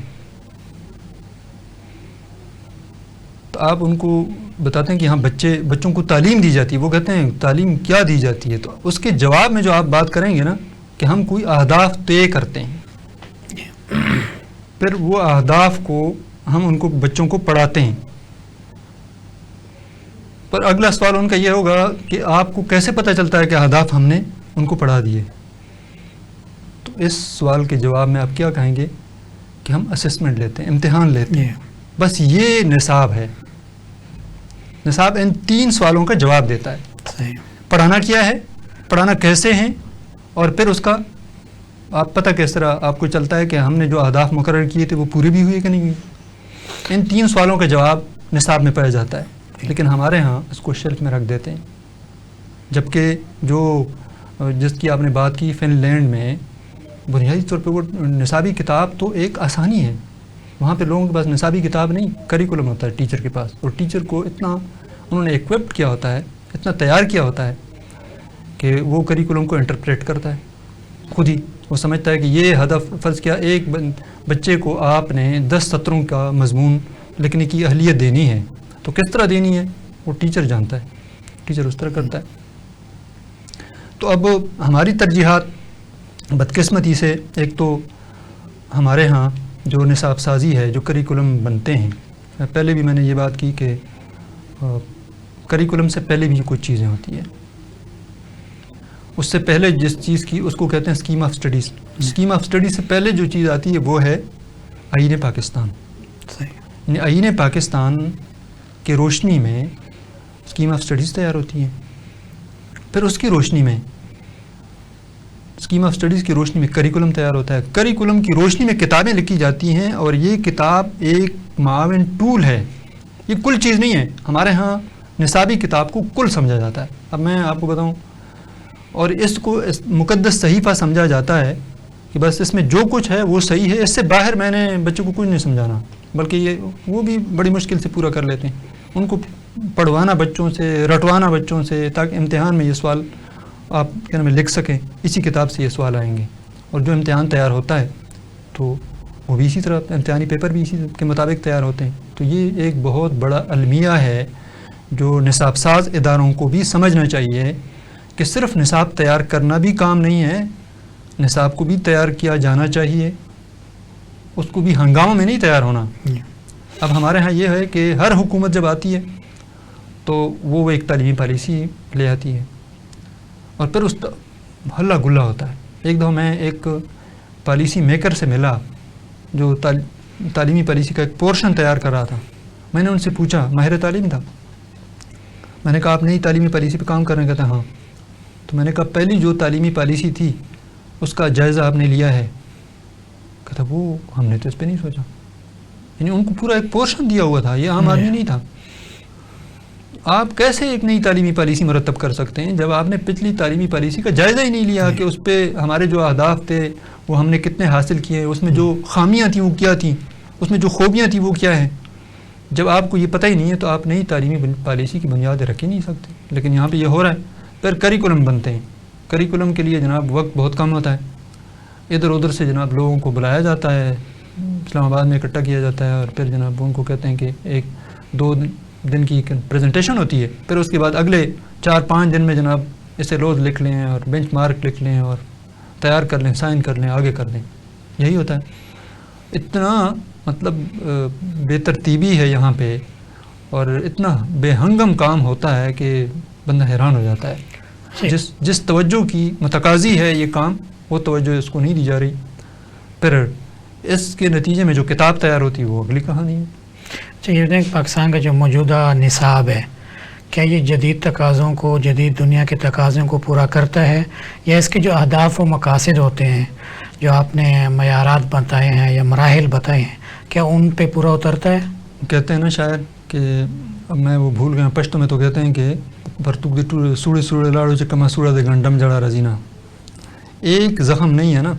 تو آپ ان کو بتاتے ہیں کہ یہاں بچوں کو تعلیم دی جاتی ہے. وہ کہتے ہیں تعلیم کیا دی جاتی ہے؟ تو اس کے جواب میں جو آپ بات کریں گے نا کہ ہم کوئی اہداف طے کرتے ہیں، پھر وہ اہداف کو ہم ان کو بچوں کو پڑھاتے ہیں. پر اگلا سوال ان کا یہ ہوگا کہ آپ کو کیسے پتہ چلتا ہے کہ اہداف ہم نے ان کو پڑھا دیے؟ تو اس سوال کے جواب میں آپ کیا کہیں گے کہ ہم اسسمنٹ لیتے ہیں، امتحان لیتے ہیں. بس یہ نصاب ہے. نصاب ان 3 سوالوں کا جواب دیتا ہے. صحیح. پڑھانا کیا ہے، پڑھانا کیسے ہیں، اور پھر اس کا آپ پتہ کس طرح آپ کو چلتا ہے کہ ہم نے جو اہداف مقرر کیے تھے وہ پورے بھی ہوئے کہ نہیں ہوئے. ان 3 سوالوں کا جواب نصاب میں پایا جاتا ہے. لیکن ہمارے ہاں اس کو شیلف میں رکھ دیتے ہیں. جبکہ جس کی آپ نے بات کی فن لینڈ میں بنیادی طور پہ وہ نصابی کتاب تو ایک آسانی ہے. وہاں پہ لوگوں کے پاس نصابی کتاب نہیں، کریکولم ہوتا ہے ٹیچر کے پاس، اور ٹیچر کو اتنا انہوں نے ایکوپڈ کیا ہوتا ہے، اتنا تیار کیا ہوتا ہے کہ وہ کریکولم کو انٹرپریٹ کرتا ہے خود ہی. وہ سمجھتا ہے کہ یہ ہدف، فرض کیا ایک بچے کو آپ نے 10 سطروں کا مضمون لکھنے کی اہلیت دینی ہے، تو کس طرح دینی ہے وہ ٹیچر جانتا ہے، ٹیچر اس طرح کرتا ہے. تو اب ہماری ترجیحات بدقسمتی سے، ایک تو ہمارے ہاں جو نصاب سازی ہے، جو کریکولم بنتے ہیں، پہلے بھی میں نے یہ بات کی کہ کریکولم سے پہلے بھی کچھ چیزیں ہوتی ہیں. اس سے پہلے جس چیز کی اس کو کہتے ہیں scheme of studies. Scheme of studies سے پہلے جو چیز آتی ہے وہ ہے آئین پاکستان. یعنی آئین پاکستان کی روشنی میں اسکیم آف اسٹڈیز تیار ہوتی ہیں. پھر اس کی روشنی میں، اسکیم آف اسٹڈیز کی روشنی میں کریکولم تیار ہوتا ہے. کریکولم کی روشنی میں کتابیں لکھی جاتی ہیں، اور یہ کتاب ایک معاون ٹول ہے، یہ کل چیز نہیں ہے. ہمارے ہاں نصابی کتاب کو کل سمجھا جاتا ہے. اب میں آپ کو بتاؤں، اور اس کو مقدس صحیفہ سمجھا جاتا ہے کہ بس اس میں جو کچھ ہے وہ صحیح ہے، اس سے باہر میں نے بچوں کو کچھ نہیں سمجھانا. بلکہ وہ بھی بڑی مشکل سے پورا کر لیتے ہیں. ان کو پڑھوانا بچوں سے، رٹوانا بچوں سے، تاکہ امتحان میں یہ سوال آپ کیا میں لکھ سکیں. اسی کتاب سے یہ سوال آئیں گے، اور جو امتحان تیار ہوتا ہے تو وہ بھی اسی طرح، امتحانی پیپر بھی اسی کے مطابق تیار ہوتے ہیں. تو یہ ایک بہت بڑا المیہ ہے جو نصاب ساز اداروں کو بھی سمجھنا چاہیے کہ صرف نصاب تیار کرنا بھی کام نہیں ہے، نصاب کو بھی تیار کیا جانا چاہیے، اس کو بھی ہنگاموں میں نہیں تیار ہونا. اب ہمارے ہاں یہ ہے کہ ہر حکومت جب آتی ہے تو وہ ایک تعلیمی پالیسی لے آتی ہے، اور پھر اس ہلا گلا ہوتا ہے. ایک دفعہ میں ایک پالیسی میکر سے ملا جو تعلیمی پالیسی کا ایک پورشن تیار کر رہا تھا. میں نے ان سے پوچھا، ماہر تعلیم تھا، میں نے کہا آپ نئی تعلیمی پالیسی پہ کام کر رہے ہیں؟ کہتا ہاں. تو میں نے کہا پہلی جو تعلیمی پالیسی تھی اس کا جائزہ آپ نے لیا ہے؟ کہتا وہ ہم نے تو اس پہ نہیں سوچا. یعنی ان کو پورا ایک پورشن دیا ہوا تھا، یہ عام آدمی نہیں تھا. آپ کیسے ایک نئی تعلیمی پالیسی مرتب کر سکتے ہیں جب آپ نے پچھلی تعلیمی پالیسی کا جائزہ ہی نہیں لیا کہ اس پہ ہمارے جو اہداف تھے وہ ہم نے کتنے حاصل کیے، اس میں جو خامیاں تھیں وہ کیا تھیں، اس میں جو خوبیاں تھیں وہ کیا ہیں. جب آپ کو یہ پتہ ہی نہیں ہے تو آپ نئی تعلیمی پالیسی کی بنیادیں رکھ ہی نہیں سکتے. لیکن یہاں پہ یہ ہو رہا ہے. پھر کریکولم بنتے ہیں. کریکولم کے لیے جناب وقت بہت کم ہوتا ہے. ادھر ادھر سے جناب لوگوں کو بلایا جاتا ہے، اسلام آباد میں اکٹھا کیا جاتا ہے، اور پھر جناب ان کو کہتے ہیں کہ 1-2 دن کی پریزنٹیشن ہوتی ہے. پھر اس کے بعد اگلے 4-5 دن میں جناب اسے روز لکھ لیں اور بینچ مارک لکھ لیں اور تیار کر لیں، سائن کر لیں، آگے کر لیں. یہی ہوتا ہے. اتنا مطلب بے ترتیبی ہے یہاں پہ، اور اتنا بے ہنگم کام ہوتا ہے کہ بندہ حیران ہو جاتا ہے. جس توجہ کی متقاضی ہے یہ کام، وہ توجہ اس کو نہیں دی جا رہی. پھر اس کے نتیجے میں جو کتاب تیار ہوتی ہے وہ اگلی کہانی ہے. یہ پاکستان کا جو موجودہ نصاب ہے، کیا یہ جدید تقاضوں کو، جدید دنیا کے تقاضوں کو پورا کرتا ہے، یا اس کے جو اہداف و مقاصد ہوتے ہیں جو آپ نے معیارات بتائے ہیں یا مراحل بتائے ہیں، کیا ان پہ پورا اترتا ہے؟ کہتے ہیں نا شاعر کہ اب میں وہ بھول گیا، پشتو میں تو کہتے ہیں کہ برتوک دے سوڑے سوڑے لاڑو چکما سوڑا دے گنڈم جڑا رزینہ. ایک زخم نہیں ہے نا،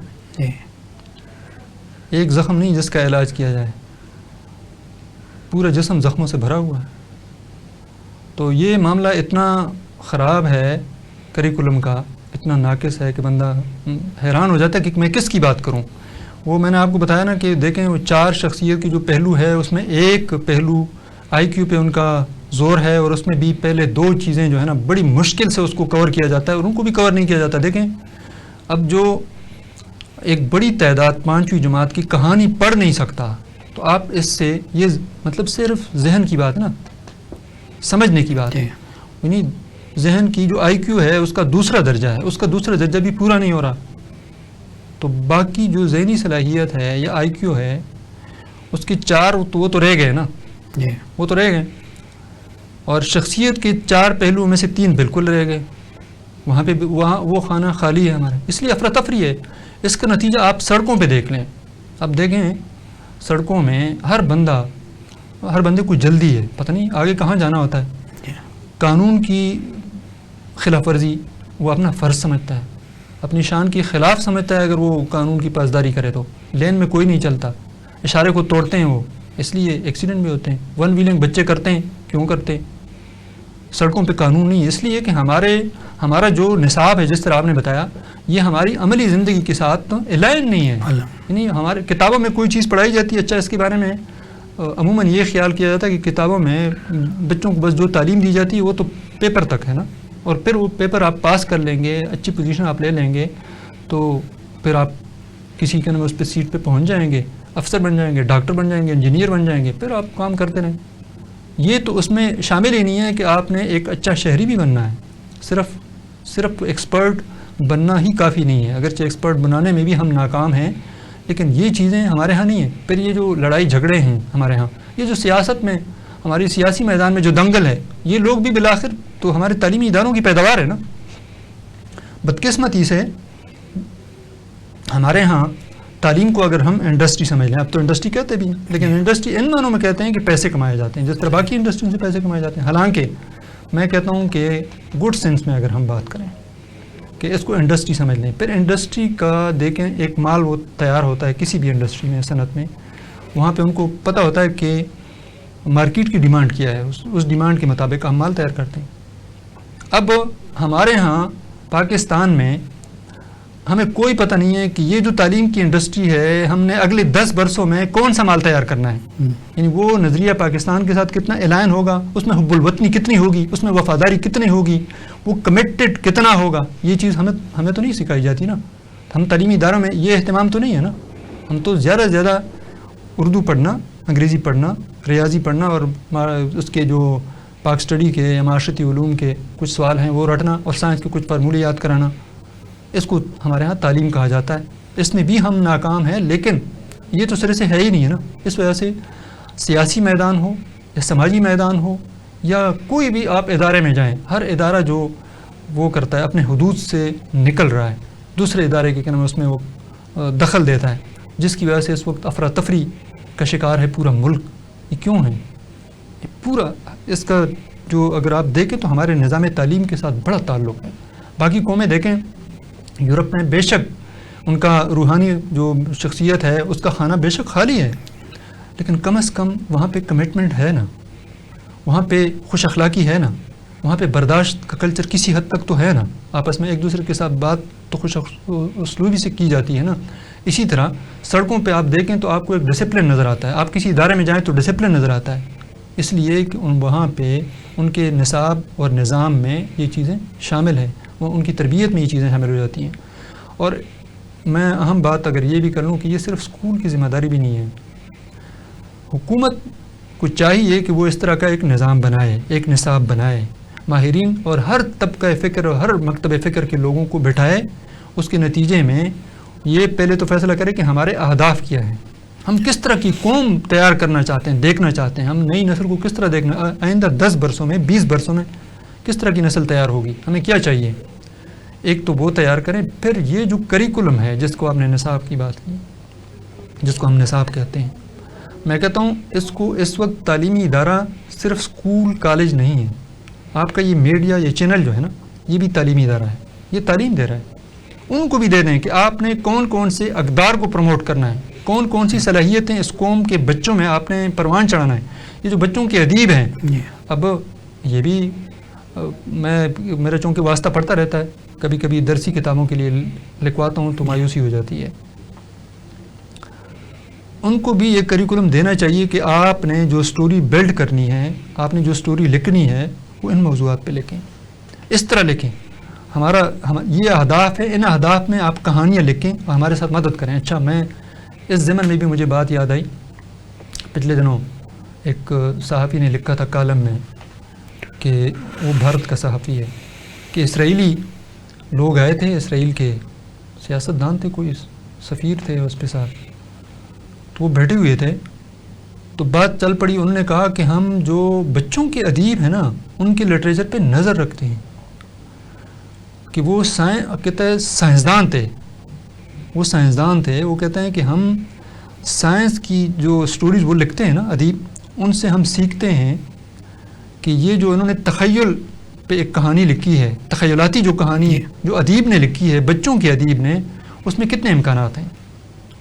ایک زخم نہیں جس کا علاج کیا جائے، پورا جسم زخموں سے بھرا ہوا ہے. تو یہ معاملہ اتنا خراب ہے کریکولم کا، اتنا ناقص ہے کہ بندہ حیران ہو جاتا ہے کہ میں کس کی بات کروں. وہ میں نے آپ کو بتایا نا کہ دیکھیں وہ 4 شخصیت کی جو پہلو ہے اس میں ایک پہلو آئی کیو پہ ان کا زور ہے، اور اس میں بھی پہلے 2 چیزیں جو ہے نا بڑی مشکل سے اس کو کور کیا جاتا ہے، اور ان کو بھی کور نہیں کیا جاتا. دیکھیں اب جو ایک بڑی تعداد 5ویں جماعت کی کہانی پڑھ نہیں سکتا تو آپ اس سے یہ مطلب صرف ذہن کی بات نا، سمجھنے کی بات ہے، یعنی ذہن کی جو آئی کیو ہے اس کا دوسرا درجہ ہے، اس کا دوسرا درجہ بھی پورا نہیں ہو رہا، تو باقی جو ذہنی صلاحیت ہے یا آئی کیو ہے اس کے 4 وہ تو رہ گئے نا، وہ تو رہ گئے، اور شخصیت کے 4 پہلوؤں میں سے 3 بالکل رہ گئے، وہاں پہ وہاں وہ خانہ خالی ہے ہمارا، اس لیے افراتفری ہے۔ اس کا نتیجہ آپ سڑکوں پہ دیکھ لیں، اب دیکھیں سڑکوں میں ہر بندے کو جلدی ہے، پتہ نہیں آگے کہاں جانا ہوتا ہے، قانون کی خلاف ورزی وہ اپنا فرض سمجھتا ہے، اپنی شان کی خلاف سمجھتا ہے، اگر وہ قانون کی پاسداری کرے تو لین میں کوئی نہیں چلتا، اشارے کو توڑتے ہیں وہ، اس لیے ایکسیڈنٹ بھی ہوتے ہیں، 1 ویلنگ بچے کرتے ہیں، کیوں کرتے ہیں؟ سڑکوں پہ قانون نہیں، اس لیے کہ ہمارا جو نصاب ہے جس طرح آپ نے بتایا یہ ہماری عملی زندگی کے ساتھ الائن نہیں ہے، یعنی ہمارے کتابوں میں کوئی چیز پڑھائی جاتی ہے، اچھا اس کے بارے میں عموماً یہ خیال کیا جاتا ہے کہ کتابوں میں بچوں کو بس جو تعلیم دی جاتی ہے وہ تو پیپر تک ہے نا، اور پھر وہ پیپر آپ پاس کر لیں گے، اچھی پوزیشن آپ لے لیں گے تو پھر آپ کسی کے نام اس پہ سیٹ پہ پہنچ جائیں گے، افسر بن جائیں گے، ڈاکٹر بن جائیں گے، انجینئر بن جائیں گے، پھر آپ کام کرتے رہیں۔ یہ تو اس میں شامل ہی نہیں ہے کہ آپ نے ایک اچھا شہری بھی بننا ہے، صرف ایکسپرٹ بننا ہی کافی نہیں ہے، اگرچہ ایکسپرٹ بنانے میں بھی ہم ناکام ہیں، لیکن یہ چیزیں ہمارے ہاں نہیں ہیں۔ پھر یہ جو لڑائی جھگڑے ہیں ہمارے ہاں، یہ جو سیاست میں ہماری سیاسی میدان میں جو دنگل ہے، یہ لوگ بھی بالآخر تو ہمارے تعلیمی اداروں کی پیداوار ہے نا۔ بدقسمتی سے ہمارے ہاں تعلیم کو اگر ہم انڈسٹری سمجھ لیں، اب تو انڈسٹری کہتے بھی ہیں، لیکن انڈسٹری ان معنوں میں کہتے ہیں کہ پیسے کمائے جاتے ہیں، جس طرح باقی انڈسٹریوں سے پیسے کمائے جاتے ہیں، حالانکہ میں کہتا ہوں کہ گڈ سینس میں اگر ہم بات کریں کہ اس کو انڈسٹری سمجھ لیں، پھر انڈسٹری کا دیکھیں ایک مال وہ تیار ہوتا ہے کسی بھی انڈسٹری میں، صنعت میں، وہاں پہ ان کو پتہ ہوتا ہے کہ مارکیٹ کی ڈیمانڈ کیا ہے، اس ڈیمانڈ کے مطابق ہم مال تیار کرتے ہیں۔ اب ہمارے ہاں پاکستان میں ہمیں کوئی پتہ نہیں ہے کہ یہ جو تعلیم کی انڈسٹری ہے ہم نے اگلے 10 برسوں میں کون سا مال تیار کرنا ہے، یعنی وہ نظریہ پاکستان کے ساتھ کتنا الائن ہوگا، اس میں حب الوطنی کتنی ہوگی، اس میں وفاداری کتنی ہوگی، وہ کمیٹڈ کتنا ہوگا، یہ چیز ہمیں تو نہیں سکھائی جاتی نا۔ ہم تعلیمی اداروں میں یہ اہتمام تو نہیں ہے نا، ہم تو زیادہ سے زیادہ اردو پڑھنا، انگریزی پڑھنا، ریاضی پڑھنا اور اس کے جو پاک اسٹڈی کے یا معاشرتی علوم کے کچھ سوال ہیں وہ رٹنا، اور سائنس کے کچھ فارمولے یاد کرانا، اس کو ہمارے ہاں تعلیم کہا جاتا ہے۔ اس میں بھی ہم ناکام ہیں، لیکن یہ تو سرے سے ہے ہی نہیں ہے نا۔ اس وجہ سے سیاسی میدان ہو یا سماجی میدان ہو یا کوئی بھی آپ ادارے میں جائیں، ہر ادارہ جو وہ کرتا ہے اپنے حدود سے نکل رہا ہے، دوسرے ادارے کے اس میں وہ دخل دیتا ہے، جس کی وجہ سے اس وقت افراتفری کا شکار ہے پورا ملک۔ یہ کیوں ہے؟ یہ پورا اس کا جو اگر آپ دیکھیں تو ہمارے نظام تعلیم کے ساتھ بڑا تعلق ہے۔ باقی قومیں دیکھیں، یورپ میں بے شک ان کا روحانی جو شخصیت ہے اس کا خانہ بے شک خالی ہے، لیکن کم از کم وہاں پہ کمٹمنٹ ہے نا، وہاں پہ خوش اخلاقی ہے نا، وہاں پہ برداشت کا کلچر کسی حد تک تو ہے نا، آپس میں ایک دوسرے کے ساتھ بات تو خوش اسلوبی سے کی جاتی ہے نا۔ اسی طرح سڑکوں پہ آپ دیکھیں تو آپ کو ایک ڈسپلن نظر آتا ہے، آپ کسی ادارے میں جائیں تو ڈسپلن نظر آتا ہے، اس لیے کہ وہاں پہ ان کے نصاب اور نظام میں یہ چیزیں شامل ہیں، وہ ان کی تربیت میں یہ چیزیں شامل ہو جاتی ہیں۔ اور میں اہم بات اگر یہ بھی کر لوں کہ یہ صرف اسکول کی ذمہ داری بھی نہیں ہے، حکومت کو چاہیے کہ وہ اس طرح کا ایک نظام بنائے، ایک نصاب بنائے، ماہرین اور ہر طبقہ فکر اور ہر مکتب فکر کے لوگوں کو بٹھائے، اس کے نتیجے میں یہ پہلے تو فیصلہ کرے کہ ہمارے اہداف کیا ہیں، ہم کس طرح کی قوم تیار کرنا چاہتے ہیں، دیکھنا چاہتے ہیں، ہم نئی نسل کو کس طرح دیکھنا، آئندہ 10 برسوں میں 20 برسوں میں کس طرح کی نسل تیار ہوگی، ہمیں کیا چاہیے، ایک تو وہ تیار کریں۔ پھر یہ جو کریکولم ہے جس کو آپ نے نصاب کی بات کی، جس کو ہم نصاب کہتے ہیں، میں کہتا ہوں اس کو اس وقت تعلیمی ادارہ صرف اسکول کالج نہیں ہے، آپ کا یہ میڈیا یہ چینل جو ہے نا یہ بھی تعلیمی ادارہ ہے، یہ تعلیم دے رہا ہے، ان کو بھی دے دیں کہ آپ نے کون کون سے اقدار کو پروموٹ کرنا ہے، کون کون سی صلاحیتیں اس قوم کے بچوں میں آپ نے پروان چڑھانا ہے۔ یہ جو بچوں کے ادیب ہیں، اب یہ بھی میرا چونکہ واسطہ پڑتا رہتا ہے، کبھی کبھی درسی کتابوں کے لیے لکھواتا ہوں تو مایوسی ہو جاتی ہے، ان کو بھی یہ کریکولم دینا چاہیے کہ آپ نے جو سٹوری بلڈ کرنی ہے، آپ نے جو سٹوری لکھنی ہے وہ ان موضوعات پہ لکھیں، اس طرح لکھیں۔ یہ اہداف ہے، ان اہداف میں آپ کہانیاں لکھیں اور ہمارے ساتھ مدد کریں. اچھا، میں اس ضمن میں بھی مجھے بات یاد آئی، پچھلے دنوں ایک صحافی نے لکھا تھا کالم میں کہ وہ بھارت کا صحافی ہے کہ اسرائیلی لوگ آئے تھے، اسرائیل کے سیاستدان تھے، کوئی سفیر تھے اس کے ساتھ، تو وہ بیٹھے ہوئے تھے، تو بات چل پڑی. انہوں نے کہا کہ ہم جو بچوں کے ادیب ہیں نا ان کے لٹریچر پہ نظر رکھتے ہیں کہ وہ کہتے ہیں سائنسدان تھے، وہ کہتے ہیں کہ ہم سائنس کی جو سٹوریز وہ لکھتے ہیں نا ادیب، ان سے ہم سیکھتے ہیں کہ یہ جو انہوں نے تخیل پہ ایک کہانی لکھی ہے، تخیلاتی جو کہانی جو ادیب نے لکھی ہے، بچوں کے ادیب نے، اس میں کتنے امکانات ہیں.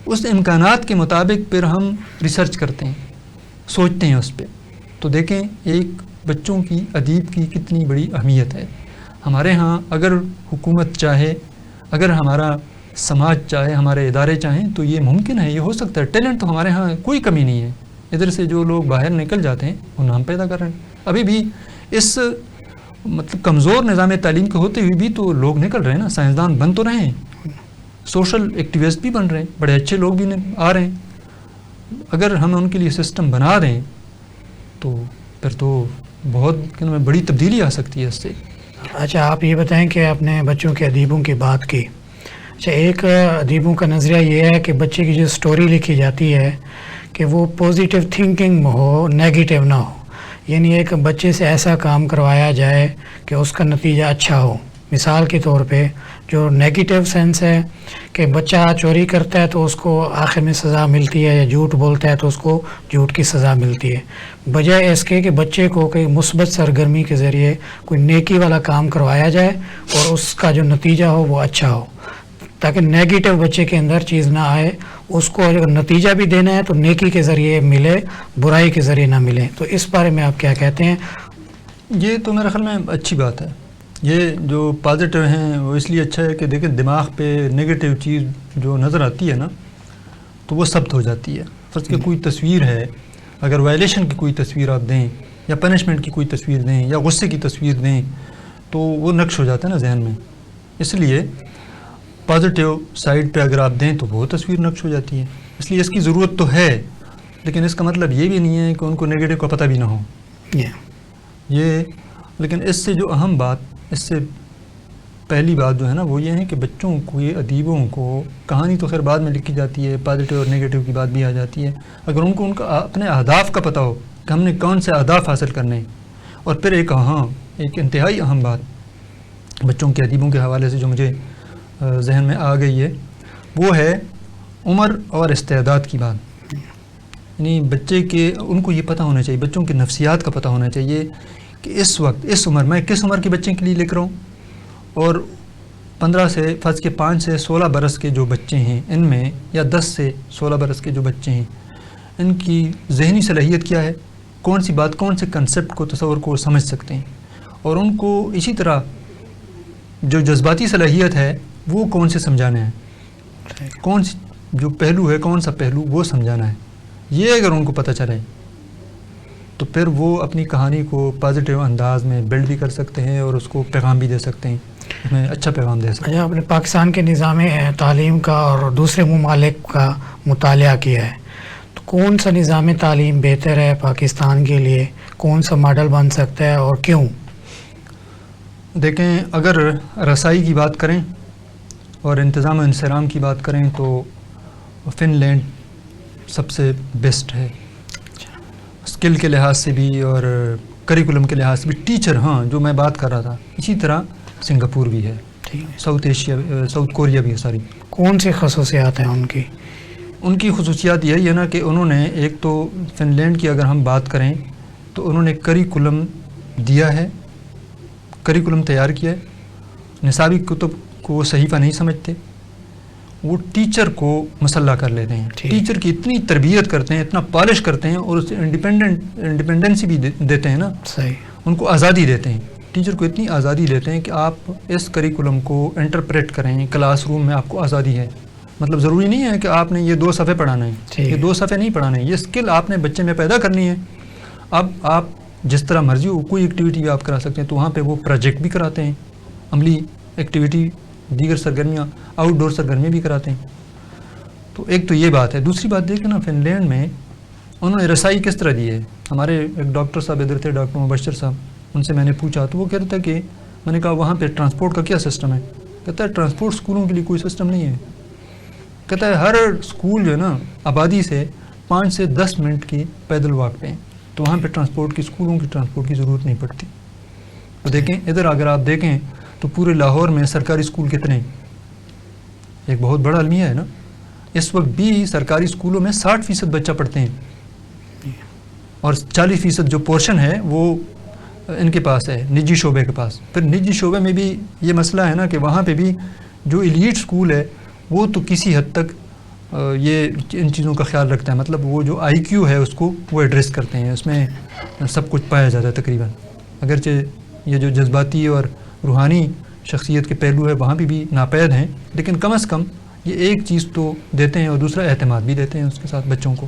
اس امکانات کے مطابق پھر ہم ریسرچ کرتے ہیں، سوچتے ہیں اس پہ. تو دیکھیں ایک بچوں کی ادیب کی کتنی بڑی اہمیت ہے. ہمارے ہاں اگر حکومت چاہے، اگر ہمارا سماج چاہے، ہمارے ادارے چاہیں تو یہ ممکن ہے، یہ ہو سکتا ہے. ٹیلنٹ تو ہمارے ہاں کوئی کمی نہیں ہے. ادھر سے جو لوگ باہر نکل جاتے ہیں وہ نام پیدا کر رہے ہیں. ابھی بھی اس مطلب کمزور نظام تعلیم کے ہوتے ہوئے بھی تو لوگ نکل رہے ہیں نا، سائنسدان بن تو رہے ہیں، سوشل ایکٹیوسٹ بھی بن رہے ہیں، بڑے اچھے لوگ بھی آ رہے ہیں. اگر ہم ان کے لیے سسٹم بنا دیں تو پھر تو بہت بڑی تبدیلی آ سکتی ہے اس سے. اچھا، آپ یہ بتائیں کہ آپ نے بچوں کے ادیبوں کی بات کی. اچھا، ایک ادیبوں کا نظریہ یہ ہے کہ بچے کی جو سٹوری لکھی جاتی ہے کہ وہ پازیٹیو تھنکنگ میں ہو، نیگیٹیو نہ ہو. یعنی ایک بچے سے ایسا کام کروایا جائے کہ اس کا نتیجہ اچھا ہو. مثال کے طور پہ جو نیگیٹیو سینس ہے کہ بچہ چوری کرتا ہے تو اس کو آخر میں سزا ملتی ہے، یا جھوٹ بولتا ہے تو اس کو جھوٹ کی سزا ملتی ہے، بجائے اس کے کہ بچے کو کوئی مثبت سرگرمی کے ذریعے کوئی نیکی والا کام کروایا جائے اور اس کا جو نتیجہ ہو وہ اچھا ہو، تاکہ نیگیٹو بچے کے اندر چیز نہ آئے. اس کو اگر نتیجہ بھی دینا ہے تو نیکی کے ذریعے ملے، برائی کے ذریعے نہ ملے. تو اس بارے میں آپ کیا کہتے ہیں؟ یہ تو میرے خیال میں اچھی بات ہے. یہ جو پازیٹیو ہیں وہ اس لیے اچھا ہے کہ دیکھیں دماغ پہ نیگیٹیو چیز جو نظر آتی ہے نا تو وہ ثبت ہو جاتی ہے. فرض کہ کوئی تصویر ہے، اگر وائلیشن کی کوئی تصویر آپ دیں یا پنشمنٹ کی کوئی تصویر دیں یا غصے کی تصویر دیں تو وہ نقش ہو جاتا ہے نا ذہن میں. اس لیے پازیٹیو سائڈ پہ اگر آپ دیں تو وہ تصویر نقش ہو جاتی ہے. اس لیے اس کی ضرورت تو ہے، لیکن اس کا مطلب یہ بھی نہیں ہے کہ ان کو نیگیٹو کا پتہ بھی نہ ہو. یہ لیکن اس سے جو اہم بات، اس سے پہلی بات جو ہے نا وہ یہ ہے کہ بچوں کو، یہ ادیبوں کو، کہانی تو خیر بعد میں لکھی جاتی ہے، پازیٹیو اور نیگیٹو کی بات بھی آ جاتی ہے. اگر ان کو ان کا اپنے اہداف کا پتہ ہو کہ ہم نے کون سے اہداف حاصل کرنے ہیں. اور پھر ایک انتہائی اہم بات بچوں کے ادیبوں کے حوالے سے جو مجھے ذہن میں آ گئی ہے وہ ہے عمر اور استعداد کی بات. یعنی بچے کے، ان کو یہ پتہ ہونا چاہیے، بچوں کے نفسیات کا پتہ ہونا چاہیے کہ اس وقت، اس عمر میں کس عمر کے بچے کے لیے لکھ رہا ہوں. اور 15 سے فرض کے 5 سے 16 برس کے جو بچے ہیں ان میں، یا 10 سے 16 برس کے جو بچے ہیں ان کی ذہنی صلاحیت کیا ہے، کون سی بات، کون سے کنسیپٹ کو، تصور کو سمجھ سکتے ہیں. اور ان کو اسی طرح جو جذباتی صلاحیت ہے وہ کون سے سمجھانا ہے، کون سی جو پہلو ہے، کون سا پہلو وہ سمجھانا ہے. یہ اگر ان کو پتہ چلے تو پھر وہ اپنی کہانی کو پازیٹیو انداز میں بلڈ بھی کر سکتے ہیں اور اس کو پیغام بھی دے سکتے ہیں، اس میں اچھا پیغام دے سکتے ہیں. آپ نے پاکستان کے نظام تعلیم کا اور دوسرے ممالک کا مطالعہ کیا ہے، تو کون سا نظام تعلیم بہتر ہے پاکستان کے لیے؟ کون سا ماڈل بن سکتا ہے اور کیوں؟ دیکھیں، اگر رسائی کی بات کریں اور انتظام و انصرام کی بات کریں تو فن لینڈ سب سے بیسٹ ہے، اسکل کے لحاظ سے بھی اور کریکولم کے لحاظ سے بھی. ٹیچر، ہاں جو میں بات کر رہا تھا، اسی طرح سنگاپور بھی ہے، ساؤتھ کوریا بھی ہے. ساری کون سی خصوصیات ہیں ان کی؟ خصوصیات یہی ہے نا کہ انہوں نے ایک تو فن لینڈ کی اگر ہم بات کریں تو انہوں نے کریکولم دیا ہے، کریکولم تیار کیا ہے. نصابی کتب کو وہ صحیفہ نہیں سمجھتے، وہ ٹیچر کو مسلح کر لیتے ہیں. ٹیچر کی اتنی تربیت کرتے ہیں، اتنا پالش کرتے ہیں اور اسے انڈیپینڈنسی بھی دیتے ہیں نا. صحیح. ان کو آزادی دیتے ہیں، ٹیچر کو اتنی آزادی دیتے ہیں کہ آپ اس کریکولم کو انٹرپریٹ کریں. کلاس روم میں آپ کو آزادی ہے، مطلب ضروری نہیں ہے کہ آپ نے یہ 2 صفحے پڑھانا ہے، یہ 2 صفحے نہیں پڑھانے ہیں. یہ اسکل آپ نے بچے میں پیدا کرنی ہے. اب آپ جس طرح مرضی ہو کوئی ایکٹیویٹی بھی آپ کرا سکتے ہیں. تو وہاں پہ وہ پروجیکٹ بھی کراتے ہیں، عملی ایکٹیویٹی دیگر سرگرمیاں آؤٹ ڈور سرگرمیاں بھی کراتے ہیں. تو ایک تو یہ بات ہے. دوسری بات دیکھیں نا فن لینڈ میں انہوں نے رسائی کس طرح دی ہے. ہمارے ایک ڈاکٹر صاحب ادھر تھے, ڈاکٹر مبشر صاحب, ان سے میں نے پوچھا تو وہ کہہ رہا تھا کہ میں نے کہا وہاں پہ ٹرانسپورٹ کا کیا سسٹم ہے. کہتا ہے ٹرانسپورٹ اسکولوں کے لیے کوئی سسٹم نہیں ہے. کہتا ہے ہر اسکول جو ہے نا آبادی سے 5 سے 10 منٹ کی پیدل واک پہ ہیں, تو وہاں پہ ٹرانسپورٹ کی اسکولوں کی ٹرانسپورٹ کی ضرورت نہیں پڑتی. تو دیکھیں ادھر اگر آپ دیکھیں تو پورے لاہور میں سرکاری اسکول کتنے ہیں, ایک بہت بڑا المیہ ہے نا. اس وقت بھی سرکاری اسکولوں میں 60% بچہ پڑھتے ہیں اور 40% جو پورشن ہے وہ ان کے پاس ہے, نجی شعبے کے پاس. پھر نجی شعبے میں بھی یہ مسئلہ ہے نا کہ وہاں پہ بھی جو ایلیٹ اسکول ہے وہ تو کسی حد تک یہ ان چیزوں کا خیال رکھتا ہے, مطلب وہ جو آئی کیو ہے اس کو وہ ایڈریس کرتے ہیں, اس میں سب کچھ پایا جاتا ہے تقریباً. اگرچہ یہ جو جذباتی اور روحانی شخصیت کے پہلو ہے وہاں بھی ناپید ہیں, لیکن کم از کم یہ ایک چیز تو دیتے ہیں اور دوسرا اعتماد بھی دیتے ہیں اس کے ساتھ بچوں کو.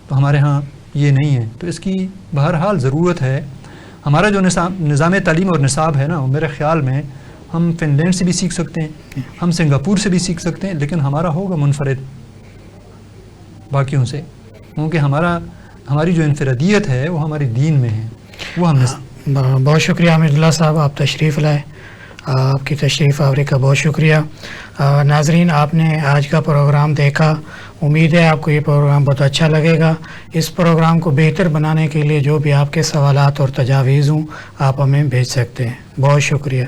تو ہمارے ہاں یہ نہیں ہے. تو اس کی بہرحال ضرورت ہے. ہمارا جو نظام تعلیم اور نصاب ہے نا, میرے خیال میں ہم فن لینڈ سے بھی سیکھ سکتے ہیں, ہم سنگاپور سے بھی سیکھ سکتے ہیں, لیکن ہمارا ہوگا منفرد باقیوں سے, کیونکہ ہماری جو انفرادیت ہے وہ ہماری دین میں ہے. وہ ہم نے بہت شکریہ حمید اللہ صاحب, آپ تشریف لائے, آپ کی تشریف آوری کا بہت شکریہ. ناظرین, آپ نے آج کا پروگرام دیکھا, امید ہے آپ کو یہ پروگرام بہت اچھا لگے گا. اس پروگرام کو بہتر بنانے کے لیے جو بھی آپ کے سوالات اور تجاویز ہوں آپ ہمیں بھیج سکتے ہیں. بہت شکریہ.